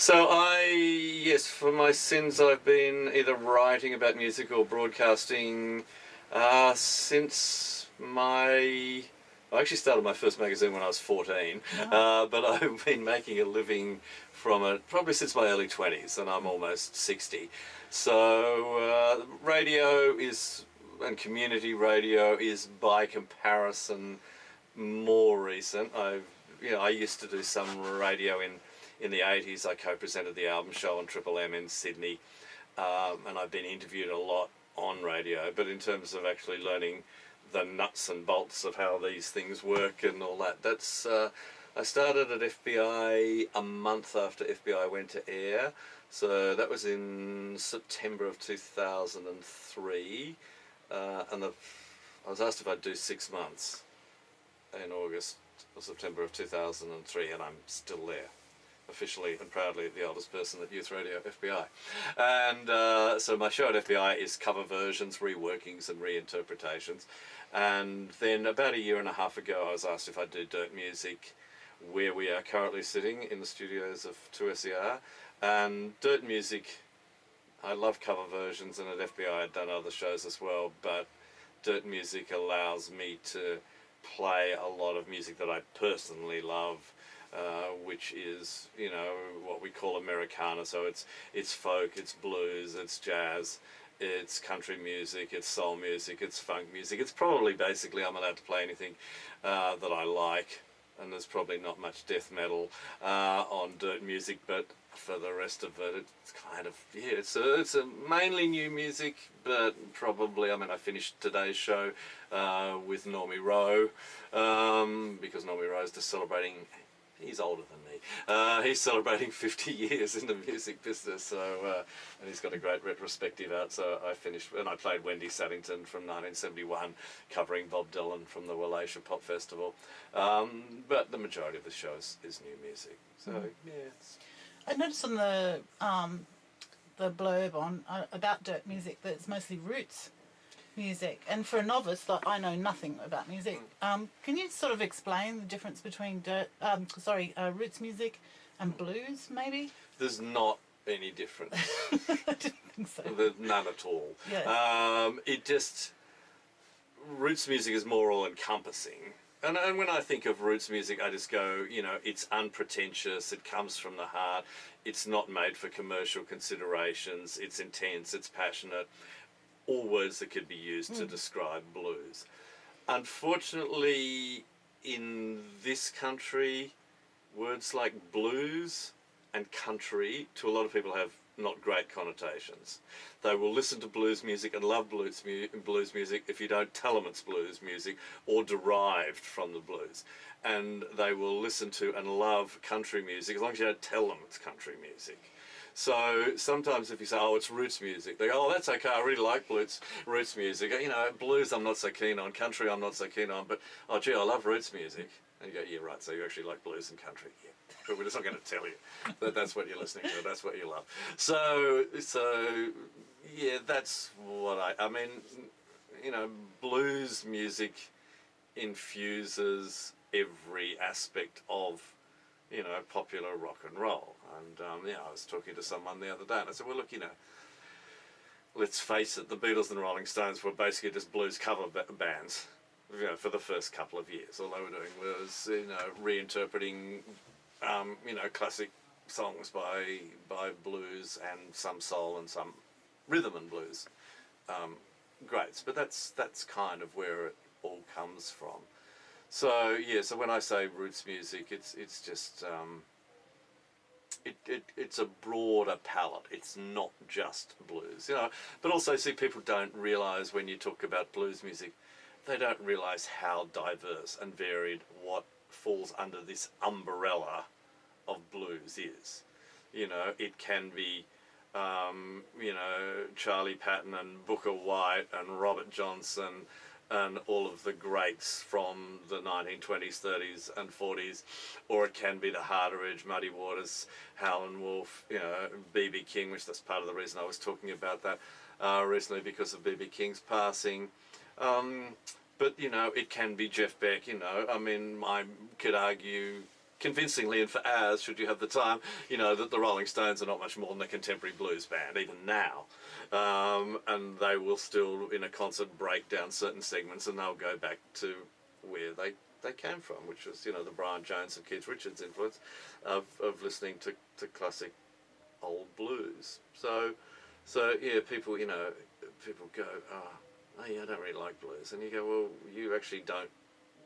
Yes, for my sins, I've been either writing about music or broadcasting since I actually started my first magazine when I was 14, Wow. but I've been making a living from it probably since my early 20s, and I'm almost 60. So radio is, and community radio is by comparison more recent. I used to do some radio in the 80s. I co-presented the album show on Triple M in Sydney, and I've been interviewed a lot on radio. But in terms of actually learning the nuts and bolts of how these things work and all that, I started at FBI a month after FBI went to air. So that was in September of 2003, and I was asked if I'd do 6 months in August or September of 2003, and I'm still there, officially and proudly the oldest person at Youth Radio FBI. And so my show at FBI is cover versions, reworkings and reinterpretations. And then about a year and a half ago I was asked if I'd do Dirt Music, where we are currently sitting in the studios of 2SER. And Dirt Music, I love cover versions, and at FBI I'd done other shows as well, but Dirt Music allows me to play a lot of music that I personally love, which is, what we call Americana. So it's folk, it's blues, it's jazz, it's country music, it's soul music, it's funk music. It's probably basically I'm allowed to play anything that I like, and there's probably not much death metal on Dirt Music, but for the rest of it, it's kind of, it's a mainly new music, but probably, I finished today's show with Normie Rowe, because Normie Rowe's just celebrating, he's older than me, he's celebrating 50 years in the music business, so, and he's got a great retrospective out, so I finished, and I played Wendy Saddington from 1971, covering Bob Dylan from the Wallachia Pop Festival, but the majority of the show is new music, so yeah, it's... I noticed on the blurb on about Dirt Music that it's mostly roots music, and for a novice, like I know nothing about music, can you sort of explain the difference between roots music and blues, maybe? There's not any difference. I didn't think so. There's none at all. Yes. Roots music is more all-encompassing. And when I think of roots music, I just go, it's unpretentious, it comes from the heart, it's not made for commercial considerations, it's intense, it's passionate, all words that could be used to describe blues. Unfortunately, in this country, words like blues and country, to a lot of people, have not great connotations. They will listen to blues music and love blues music if you don't tell them it's blues music or derived from the blues. And they will listen to and love country music as long as you don't tell them it's country music. So sometimes if you say, oh, it's roots music, they go, oh, that's okay, I really like roots music. Blues I'm not so keen on, country I'm not so keen on, but, oh, gee, I love roots music. And you go, yeah, right, so you actually like blues and country. Yeah. But we're just not going to tell you that that's what you're listening to, that's what you love. So yeah, that's what blues music infuses every aspect of, popular rock and roll. And, I was talking to someone the other day and I said, well, look, let's face it, the Beatles and Rolling Stones were basically just blues cover bands, for the first couple of years. All they were doing was, reinterpreting classic songs by blues and some soul and some rhythm and blues greats. But that's kind of where it all comes from. So yeah, so when I say roots music, it's just it's a broader palette. It's not just blues, But also, see, people don't realise when you talk about blues music, they don't realise how diverse and varied what falls under this umbrella of blues is. It can be, Charlie Patton and Booker White and Robert Johnson and all of the greats from the 1920s, 30s and 40s, or it can be the Harder Edge, Muddy Waters, Howlin' Wolf, B.B. King, which that's part of the reason I was talking about that recently, because of B.B. King's passing. But, it can be Jeff Beck, I could argue convincingly and for hours, should you have the time, that the Rolling Stones are not much more than a contemporary blues band, even now. And they will still, in a concert, break down certain segments, and they'll go back to where they came from, which was, the Brian Jones and Keith Richards influence of listening to classic old blues. So yeah, people go, oh yeah, I don't really like blues, and you go, well, you actually don't.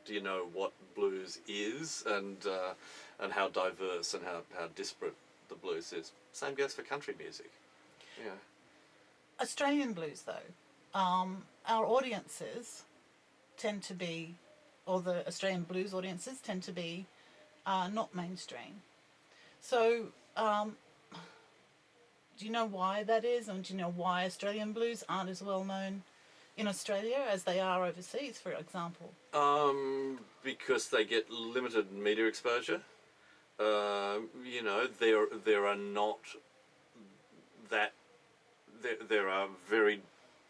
Do you know what blues is, and how diverse and how disparate the blues is? Same goes for country music. Yeah. Australian blues, though, our audiences tend to be, or the Australian blues audiences tend to be, not mainstream. So, do you know why that is, and do you know why Australian blues aren't as well known in Australia as they are overseas, for example? Because they get limited media exposure. There are not that. There are very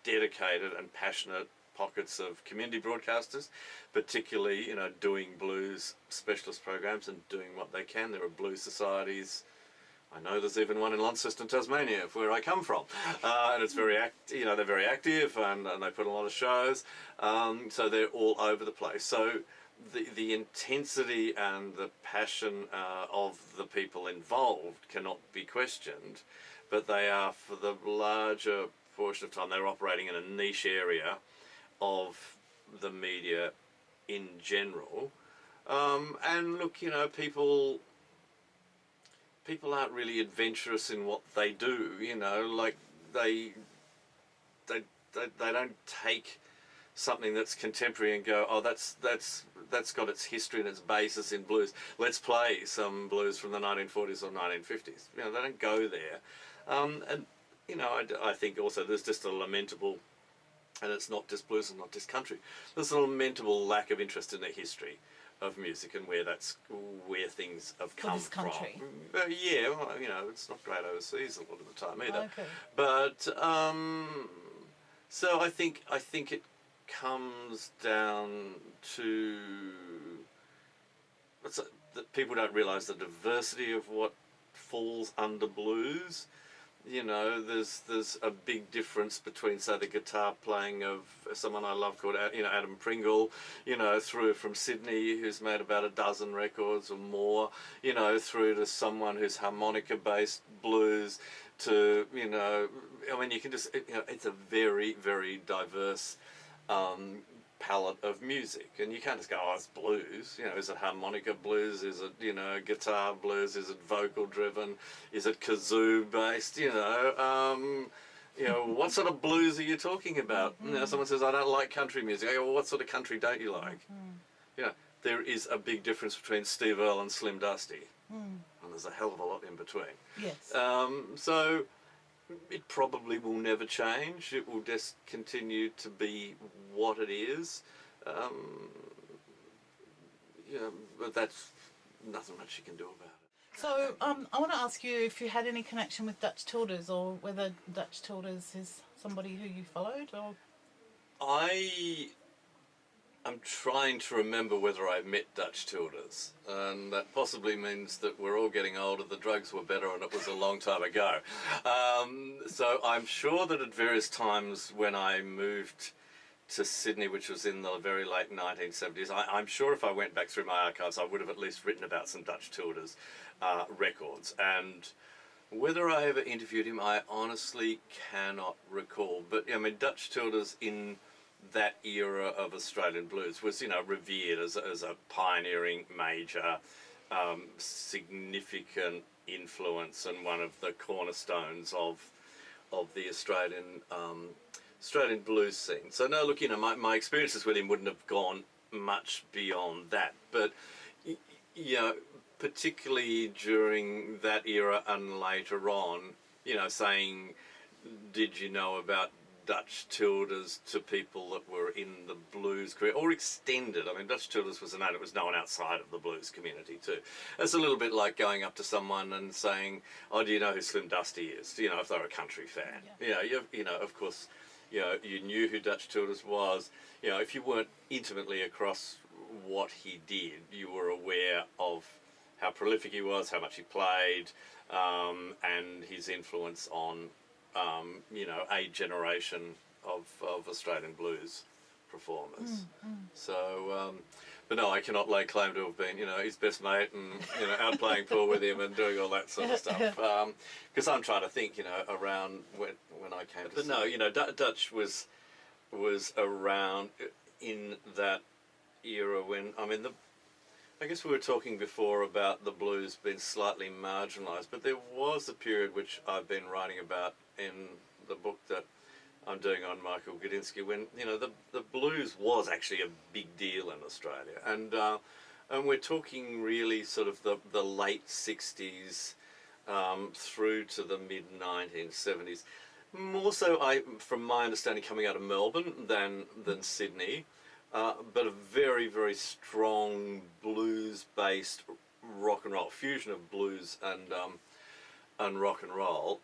dedicated and passionate pockets of community broadcasters, particularly, doing blues specialist programs and doing what they can. There are blues societies. I know there's even one in Launceston, Tasmania, where I come from, and it's very they're very active, and they put a lot of shows. So they're all over the place. So the intensity and the passion of the people involved cannot be questioned, but they are, for the larger portion of time, they're operating in a niche area of the media in general. And look, people aren't really adventurous in what they do, like they don't take something that's contemporary and go, oh, that's got its history and its basis in blues. Let's play some blues from the 1940s or 1950s. They don't go there. I think also there's just a lamentable, and it's not just blues and not just country, there's a lamentable lack of interest in the history of music and where things have come this country. from. Yeah, well, it's not great overseas a lot of the time either. Okay. But so I think it comes down to that people don't realise the diversity of what falls under blues. There's a big difference between, say, the guitar playing of someone I love called, Adam Pringle, through from Sydney, who's made about a dozen records or more, through to someone who's harmonica-based blues, to, you can just, it's a very, very diverse palette of music, and you can't just go, oh, it's blues. Is it harmonica blues? Is it guitar blues? Is it vocal driven? Is it kazoo based? What sort of blues are you talking about? Someone says, I don't like country music. I go, well, what sort of country don't you like? There is a big difference between Steve Earle and Slim Dusty, and there's a hell of a lot in between. Yes. So it probably will never change. It will just continue to be what it is. But that's nothing much you can do about it. So I want to ask you if you had any connection with Dutch Tilders, or whether Dutch Tilders is somebody who you followed, or... I'm trying to remember whether I met Dutch Tilders, and that possibly means that we're all getting older, the drugs were better, and it was a long time ago. So I'm sure that at various times when I moved to Sydney, which was in the very late 1970s, I'm sure if I went back through my archives, I would have at least written about some Dutch Tilders records. And whether I ever interviewed him, I honestly cannot recall. But, Dutch Tilders in that era of Australian blues was, revered as a pioneering, major, significant influence and one of the cornerstones of the Australian blues scene. So no, look, my experiences with him wouldn't have gone much beyond that. But, particularly during that era and later on, saying, did you know about Dutch Tilders to people that were in the blues career, or extended. Dutch Tilders was a name that was known outside of the blues community too. It's a little bit like going up to someone and saying, oh, do you know who Slim Dusty is? If they're a country fan. Yeah. Of course, you knew who Dutch Tilders was. If you weren't intimately across what he did, you were aware of how prolific he was, how much he played, and his influence on, a generation of Australian blues performers. So, but no, I cannot lay claim to have been, his best mate and, out playing pool with him and doing all that sort of stuff. Because I'm trying to think, around when I came to... But no, Dutch was around in that era when, I guess we were talking before about the blues being slightly marginalised, but there was a period which I've been writing about in the book that I'm doing on Michael Gudinski when, the blues was actually a big deal in Australia. And we're talking really sort of the late 60s through to the mid-1970s. More so, from my understanding, coming out of Melbourne than Sydney. But a very, very strong blues-based rock and roll, fusion of blues and rock and roll,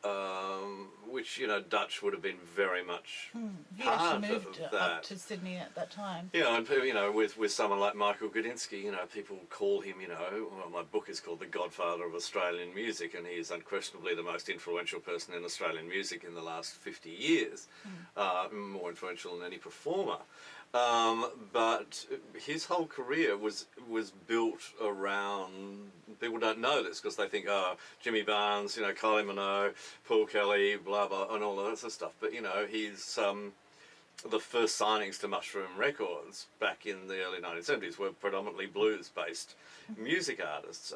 which, Dutch would have been very much He part actually moved of that. up to Sydney at that time. And with someone like Michael Gudinski, people call him, well, my book is called The Godfather of Australian Music, and he is unquestionably the most influential person in Australian music in the last 50 years, more influential than any performer. But his whole career was built around, people don't know this because they think, Jimmy Barnes, Kylie Minogue, Paul Kelly, blah, blah, and all that sort of stuff. But, he's, the first signings to Mushroom Records back in the early 1970s were predominantly blues-based music artists.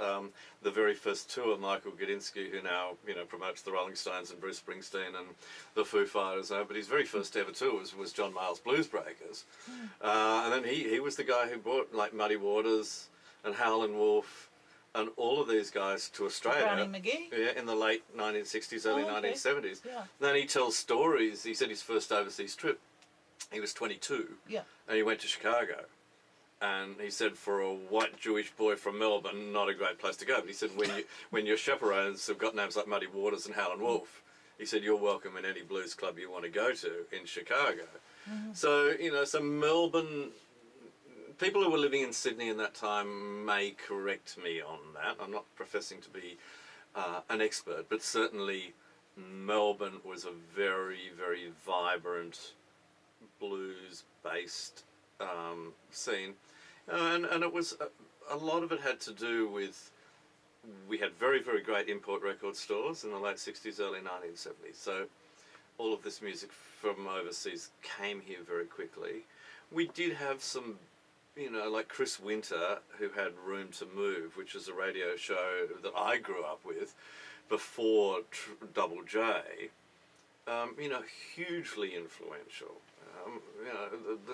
The very first tour, Michael Gudinski, who now, promotes the Rolling Stones and Bruce Springsteen and the Foo Fighters, but his very first ever tour was John Mayall's Blues Breakers. And then he was the guy who brought, like, Muddy Waters and Howlin' Wolf and all of these guys to Australia. Brownie McGee? Yeah, in the late 1960s, early 1970s. Yeah. Then he tells stories. He said his first overseas trip, he was 22, and he went to Chicago. And he said, for a white Jewish boy from Melbourne, not a great place to go. But he said, when your chaperones have got names like Muddy Waters and Howlin' Wolf, he said, you're welcome in any blues club you want to go to in Chicago. So, so Melbourne, people who were living in Sydney in that time may correct me on that. I'm not professing to be an expert, but certainly Melbourne was a very, very vibrant blues-based scene, and it was a lot of it had to do with, we had very, very great import record stores in the late 60s, early 1970s, so all of this music from overseas came here very quickly. We did have some, like Chris Winter, who had Room to Move, which is a radio show that I grew up with before Double J, hugely influential.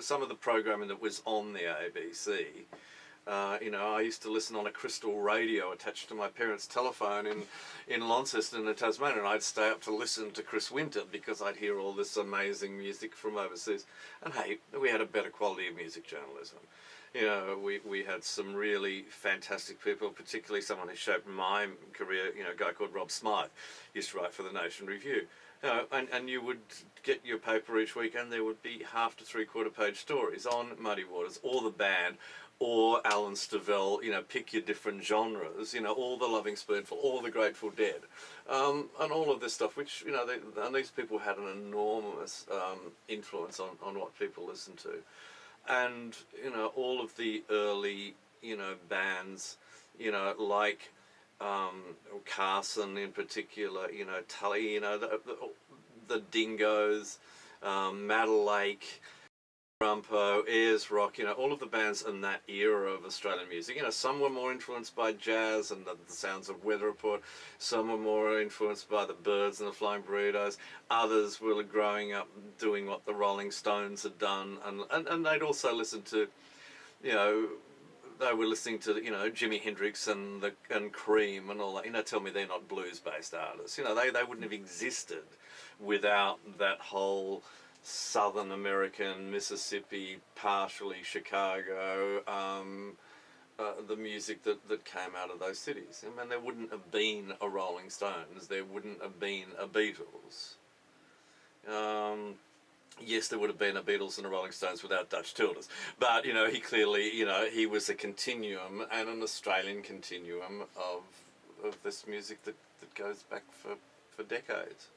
Some of the programming that was on the ABC, I used to listen on a crystal radio attached to my parents' telephone in Launceston in Tasmania, and I'd stay up to listen to Chris Winter because I'd hear all this amazing music from overseas. And hey, we had a better quality of music journalism. We had some really fantastic people, particularly someone who shaped my career, a guy called Rob Smythe, used to write for the Nation Review. And you would get your paper each week and there would be half to 3/4 page stories on Muddy Waters or the band or Alan Stivell, pick your different genres, all the Loving Spoonful, all the Grateful Dead, and all of this stuff, which, and these people had an enormous influence on what people listened to. And, all of the early, bands, like Carson in particular, Tully, the Dingoes, Maddle Lake, Rumpo, Ayers Rock, all of the bands in that era of Australian music. Some were more influenced by jazz and the sounds of Weather Report. Some were more influenced by the Byrds and the Flying Burritos. Others were growing up doing what the Rolling Stones had done. And they'd also listen to, they were listening to, Jimi Hendrix and Cream and all that. Tell me they're not blues-based artists. They wouldn't have existed without that whole Southern American, Mississippi, partially Chicago, the music that came out of those cities. There wouldn't have been a Rolling Stones, there wouldn't have been a Beatles. yes, there would have been a Beatles and a Rolling Stones without Dutch Tildes, but he clearly, he was a continuum and an Australian continuum of this music that goes back for decades.